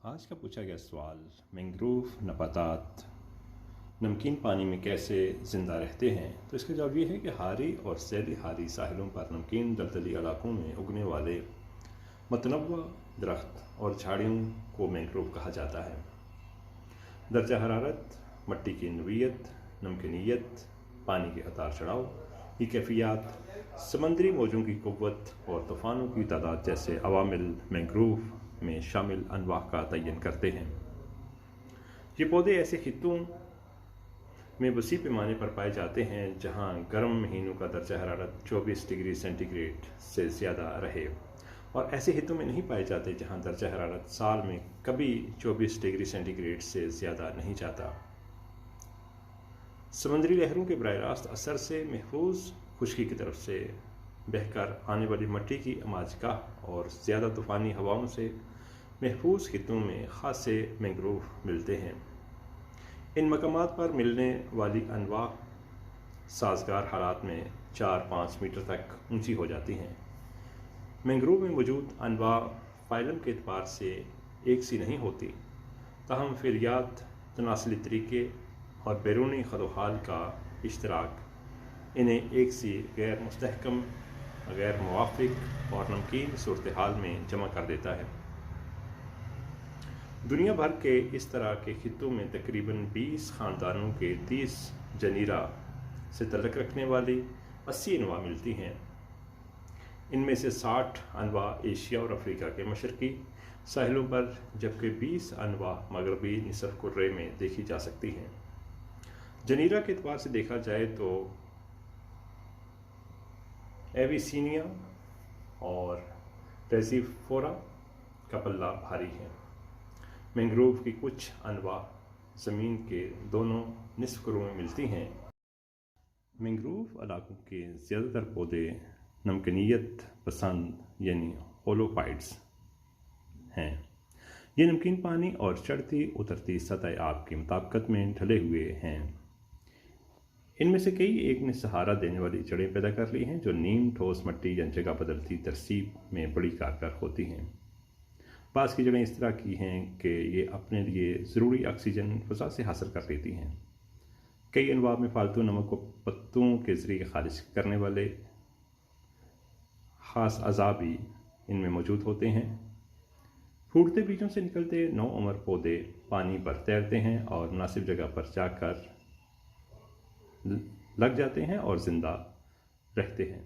आज का पूछा गया सवाल, मैंग्रोव नबातात नमकीन पानी में कैसे ज़िंदा रहते हैं। तो इसका जवाब ये है कि हारी और सैली हारी साहिलों पर नमकीन दलदली इलाकों में उगने वाले मतनव्वा दरख्त और झाड़ियों को मैंग्रोव कहा जाता है। दर्जा हरारत, मट्टी की नोयत, नमकीनियत, पानी के उतार चढ़ाव की कैफियत, समंदरी मौजों की क़ुव्वत और तूफ़ानों की तादाद जैसे अवामिल मैंग्रोव में शामिल अनवाह का तयन करते हैं। ये पौधे ऐसे खित्तों में वसी पैमाने पर पाए जाते हैं जहाँ गर्म महीनों का दर्जा हरारत 24 डिग्री सेंटीग्रेड से ज़्यादा रहे, और ऐसे हितों में नहीं पाए जाते जहाँ दर्जा हरारत साल में कभी 24 डिग्री सेंटीग्रेड से ज़्यादा नहीं जाता। समुद्री लहरों के बराह रास्त असर से महफूज खुश्की की तरफ से बहकर आने वाली मट्टी की अमाजगाह और ज़्यादा तूफ़ानी हवाओं से महफूज खित्तों में ख़ासे मैंग्रोव मिलते हैं। इन मकामात पर मिलने वाली अनवा साजगार हालात में 4-5 मीटर तक ऊंची हो जाती हैं। मैंग्रोव में मौजूद अनवा फाइलम के एतबार से एक सी नहीं होती, ताहम फिरियात, तनासली तरीके और बैरूनी खदोहाल का इश्तराक इन्हें एक सी गैर मुस्तहकम, गैर मुवाफिक और नमकीन सूरत हाल में जमा कर देता है। दुनिया भर के इस तरह के खित्तों में तकरीबन 20 ख़ानदानों के 30 जनीरा से तल्लुक़ रखने वाली 80 अनवा मिलती हैं। इनमें से 60 अनवा एशिया और अफ्रीका के मशरक़ी साहिलों पर, जबकि 20 अनवा मगरबी निसफ़ कुर्रे में देखी जा सकती हैं। जनीरा के एतबार से देखा जाए तो एविसीनिया और रेज़िफ़ोरा का पल्ला भारी है। मैंग्रोव की कुछ अनवा ज़मीन के दोनों निसफ़ कुर्रों में मिलती हैं। मैंग्रोव इलाकों के ज़्यादातर पौधे नमकीनियत पसंद यानी होलोफाइट्स हैं। ये नमकीन पानी और चढ़ती उतरती सतह आब की मुताबिकत में ढले हुए हैं। इनमें से कई एक ने सहारा देने वाली जड़ें पैदा कर ली हैं, जो नीम, ठोस मट्टी या जगह बदलती तरसीब में बड़ी कारगर होती हैं। बाज़ की जड़ें इस तरह की हैं कि ये अपने लिए ज़रूरी ऑक्सीजन फ़ज़ा से हासिल कर लेती हैं। कई अनवा में फालतू नमक को पत्तों के ज़रिए खारिज करने वाले ख़ास अज़ा भी इनमें मौजूद होते हैं। फूटते बीजों से निकलते नौउम्र पौधे पानी पर तैरते हैं और मुनासिब जगह पर जाकर लग जाते हैं और ज़िंदा रहते हैं।